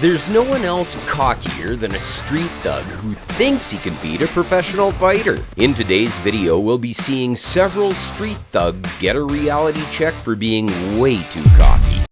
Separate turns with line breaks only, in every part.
There's no one else cockier than a street thug who thinks he can beat a professional fighter. In today's video, we'll be seeing several street thugs get a reality check for being way too cocky.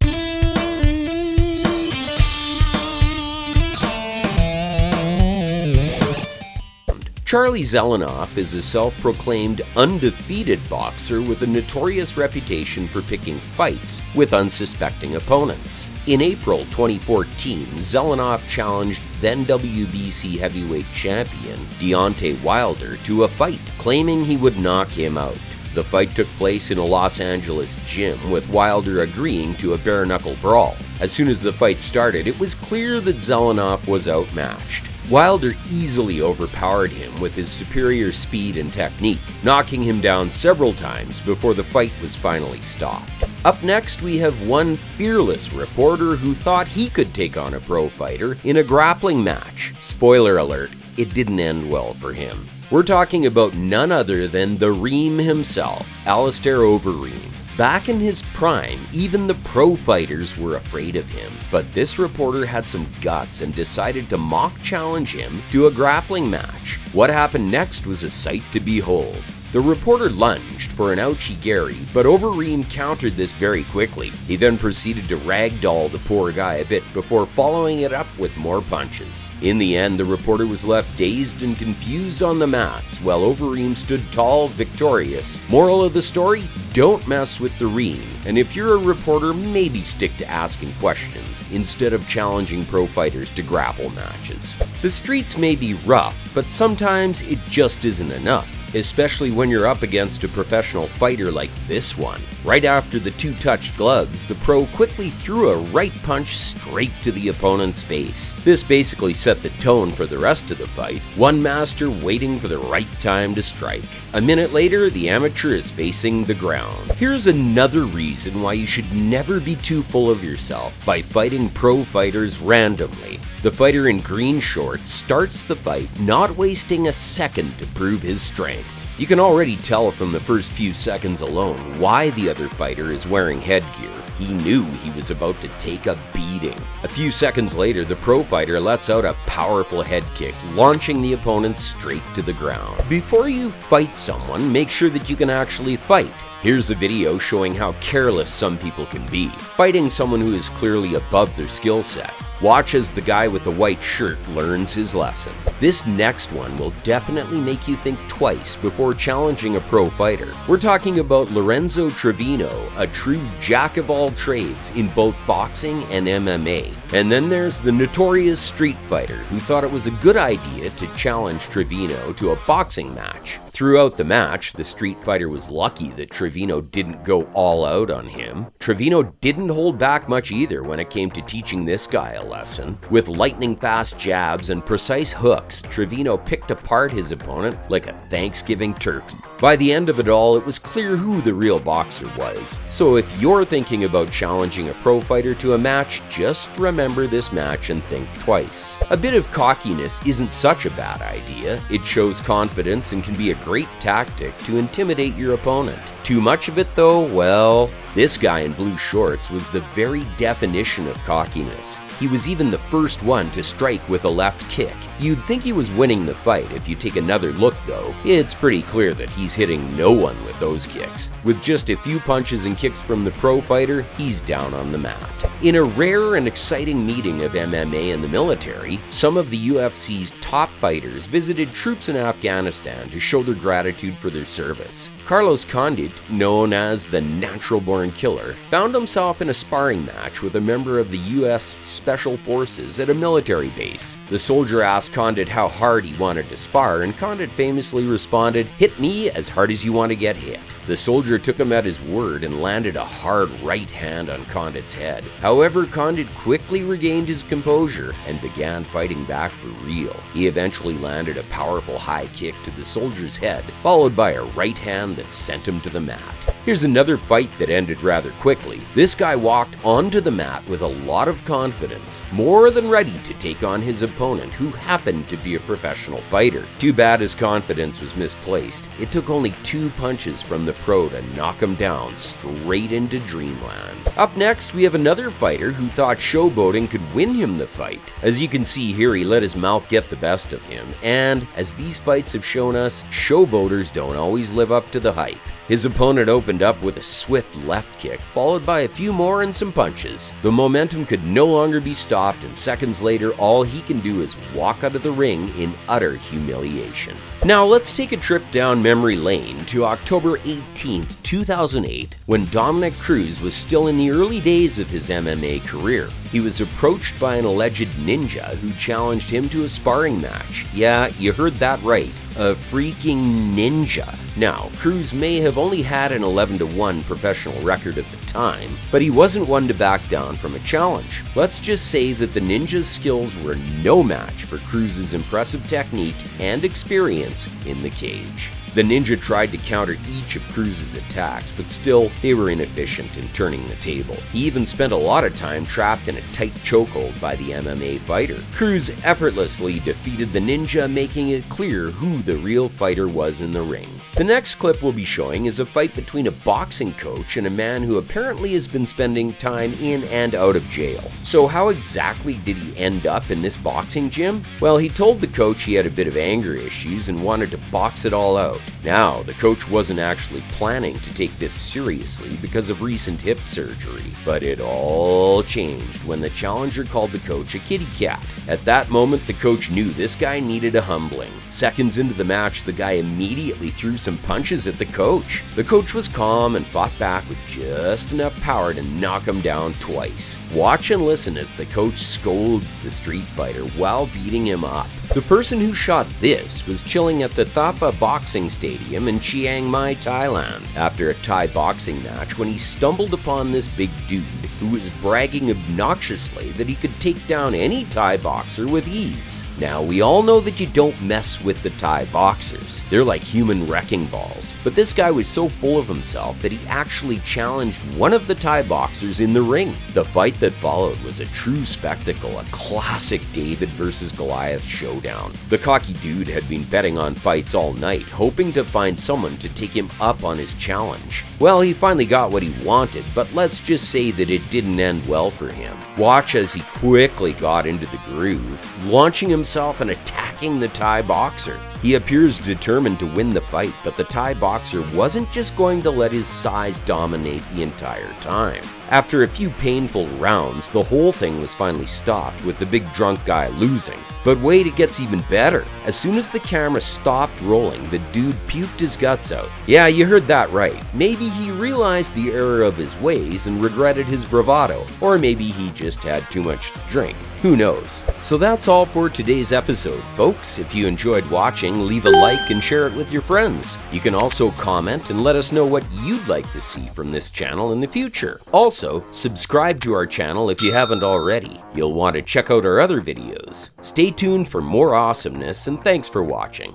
Charlie Zelenoff is a self-proclaimed undefeated boxer with a notorious reputation for picking fights with unsuspecting opponents. In April 2014, Zelenoff challenged then WBC heavyweight champion Deontay Wilder to a fight, claiming he would knock him out. The fight took place in a Los Angeles gym, with Wilder agreeing to a bare-knuckle brawl. As soon as the fight started, it was clear that Zelenoff was outmatched. Wilder easily overpowered him with his superior speed and technique, knocking him down several times before the fight was finally stopped. Up next, we have one fearless reporter who thought he could take on a pro fighter in a grappling match. Spoiler alert, it didn't end well for him. We're talking about none other than the Reem himself, Alistair Overeem. Back in his prime, even the pro fighters were afraid of him, but this reporter had some guts and decided to mock challenge him to a grappling match. What happened next was a sight to behold. The reporter lunged for an ouchie-gary, but Overeem countered this very quickly. He then proceeded to ragdoll the poor guy a bit before following it up with more punches. In the end, the reporter was left dazed and confused on the mats, while Overeem stood tall, victorious. Moral of the story? Don't mess with the Reem. And if you're a reporter, maybe stick to asking questions instead of challenging pro fighters to grapple matches. The streets may be rough, but sometimes it just isn't enough, especially when you're up against a professional fighter like this one. Right after the two touched gloves, the pro quickly threw a right punch straight to the opponent's face. This basically set the tone for the rest of the fight, one master waiting for the right time to strike. A minute later, the amateur is facing the ground. Here's another reason why you should never be too full of yourself by fighting pro fighters randomly. The fighter in green shorts starts the fight, not wasting a second to prove his strength. You can already tell from the first few seconds alone why the other fighter is wearing headgear. He knew he was about to take a beating. A few seconds later, the pro fighter lets out a powerful head kick, launching the opponent straight to the ground. Before you fight someone, make sure that you can actually fight. Here's a video showing how careless some people can be, fighting someone who is clearly above their skill set. Watch as the guy with the white shirt learns his lesson. This next one will definitely make you think twice before challenging a pro fighter. We're talking about Lorenzo Trevino, a true jack of all trades in both boxing and MMA. And then there's the notorious street fighter who thought it was a good idea to challenge Trevino to a boxing match. Throughout the match, the street fighter was lucky that Trevino didn't go all out on him. Trevino didn't hold back much either when it came to teaching this guy a lesson. With lightning-fast jabs and precise hooks, Trevino picked apart his opponent like a Thanksgiving turkey. By the end of it all, it was clear who the real boxer was. So if you're thinking about challenging a pro fighter to a match, just remember this match and think twice. A bit of cockiness isn't such a bad idea. It shows confidence and can be a great tactic to intimidate your opponent. Too much of it though, well, this guy in blue shorts was the very definition of cockiness. He was even the first one to strike with a left kick. You'd think he was winning the fight if you take another look though. It's pretty clear that he's hitting no one with those kicks. With just a few punches and kicks from the pro fighter, he's down on the mat. In a rare and exciting meeting of MMA and the military, some of the UFC's top fighters visited troops in Afghanistan to show their gratitude for their service. Carlos Condit, known as the natural-born killer, found himself in a sparring match with a member of the U.S. Special Forces at a military base. The soldier asked Condit how hard he wanted to spar, and Condit famously responded, "Hit me as hard as you want to get hit." The soldier took him at his word and landed a hard right hand on Condit's head. However, Condit quickly regained his composure and began fighting back for real. He eventually landed a powerful high kick to the soldier's head, followed by a right hand that sent him to the mat. Here's another fight that ended rather quickly. This guy walked onto the mat with a lot of confidence, more than ready to take on his opponent, who happened to be a professional fighter. Too bad his confidence was misplaced. It took only 2 punches from the pro to knock him down straight into dreamland. Up next, we have another fighter who thought showboating could win him the fight. As you can see here, he let his mouth get the best of him, and as these fights have shown us, showboaters don't always live up to the hype. His opponent opened up with a swift left kick, followed by a few more and some punches. The momentum could no longer be stopped, and seconds later, all he can do is walk out of the ring in utter humiliation. Now let's take a trip down memory lane to October 18th, 2008, when Dominic Cruz was still in the early days of his MMA career. He was approached by an alleged ninja who challenged him to a sparring match. Yeah, you heard that right. A freaking ninja. Now, Cruz may have only had an 11-1 professional record at the time, but he wasn't one to back down from a challenge. Let's just say that the ninja's skills were no match for Cruz's impressive technique and experience in the cage. The ninja tried to counter each of Cruz's attacks, but still, they were inefficient in turning the table. He even spent a lot of time trapped in a tight chokehold by the MMA fighter. Cruz effortlessly defeated the ninja, making it clear who the real fighter was in the ring. The next clip we'll be showing is a fight between a boxing coach and a man who apparently has been spending time in and out of jail. So how exactly did he end up in this boxing gym? Well, he told the coach he had a bit of anger issues and wanted to box it all out. Now, the coach wasn't actually planning to take this seriously because of recent hip surgery, but it all changed when the challenger called the coach a kitty cat. At that moment, the coach knew this guy needed a humbling. Seconds into the match, the guy immediately threw some punches at the coach. The coach was calm and fought back with just enough power to knock him down twice. Watch and listen as the coach scolds the street fighter while beating him up. The person who shot this was chilling at the Thapa Boxing Stadium in Chiang Mai, Thailand, after a Thai boxing match when he stumbled upon this big dude who was bragging obnoxiously that he could take down any Thai boxer with ease. Now, we all know that you don't mess with the Thai boxers. They're like human wrecking balls. But this guy was so full of himself that he actually challenged one of the Thai boxers in the ring. The fight that followed was a true spectacle, a classic David versus Goliath showdown. The cocky dude had been betting on fights all night, hoping to find someone to take him up on his challenge. Well, he finally got what he wanted, but let's just say that it didn't end well for him. Watch as he quickly got into the groove, launching himself and attacking the Thai boxer. He appears determined to win the fight, but the Thai boxer wasn't just going to let his size dominate the entire time. After a few painful rounds, the whole thing was finally stopped, with the big drunk guy losing. But wait, it gets even better. As soon as the camera stopped rolling, the dude puked his guts out. Yeah, you heard that right. Maybe he realized the error of his ways and regretted his bravado, or maybe he just had too much to drink. Who knows? So that's all for today's episode, folks. If you enjoyed watching, leave a like and share it with your friends. You can also comment and let us know what you'd like to see from this channel in the future. Also, subscribe to our channel if you haven't already. You'll want to check out our other videos. Stay tuned for more awesomeness, and thanks for watching.